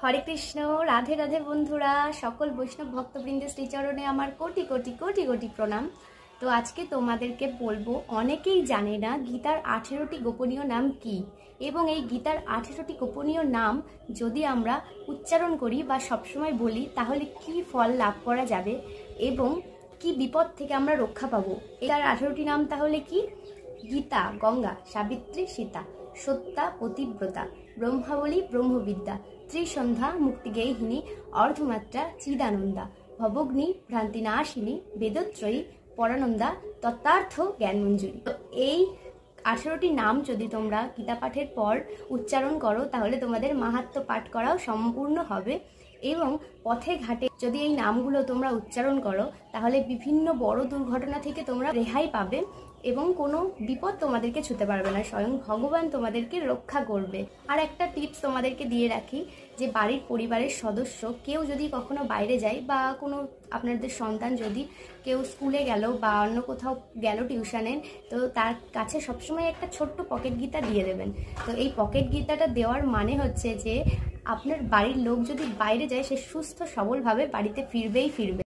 হরে কৃষ্ণ। রাধে রাধে বন্ধুরা, সকল বৈষ্ণব ভক্তবৃন্দের শ্রীচরণে আমার কোটি কোটি কোটি কোটি প্রণাম। তো আজকে তোমাদেরকে বলবো, অনেকেই জানে না গীতার 18টি গোপনীয় নাম কি, এবং এই গীতার 18টি গোপনীয় নাম যদি আমরা উচ্চারণ করি বা সবসময় বলি তাহলে কি ফল লাভ করা যাবে এবং কি বিপদ থেকে আমরা রক্ষা পাবো। এটার 18টি নাম তাহলে কি? গীতা গঙ্গা, সাবিত্রী সীতা, সত্যা পতিব্রতা, ব্রহ্মাবলী ব্রহ্মবিদ্যা, ত্রিসন্ধ্যা মুক্তিগেহিনী, অর্ধমাত্রা চিদানন্দা, ভবগ্নি ভ্রান্তিনাশিনী, বেদত্রয়ী পরানন্দা, তত্ত্বার্থ জ্ঞানমঞ্জুরি। তো এই 18টি নাম যদি তোমরা গীতা পাঠের পর উচ্চারণ করো তাহলে তোমাদের মাহাত্ম্য পাঠ করাও সম্পূর্ণ হবে। এবং পথে ঘাটে যদি এই নামগুলো তোমরা উচ্চারণ করো তাহলে বিভিন্ন বড় দুর্ঘটনা থেকে তোমরা রেহাই পাবে এবং কোনো বিপদ তোমাদেরকে ছুঁতে পারবে না, স্বয়ং ভগবান তোমাদেরকে রক্ষা করবে। আর একটা টিপস তোমাদেরকে দিয়ে রাখি, যে বাড়ির পরিবারের সদস্য কেউ যদি কখনো বাইরে যায় বা কোনো আপনাদের সন্তান যদি কেউ স্কুলে গেল বা অন্য কোথাও গেল টিউশনে, তো তার কাছে সবসময় একটা ছোট্ট পকেট গীতা দিয়ে দেবেন। তো এই পকেট গীতাটা দেওয়ার মানে হচ্ছে যে আপনার বাড়ির লোক যদি বাইরে যায় সে সুস্থ সবলভাবে বাড়িতে ফিরবেই ফিরবে।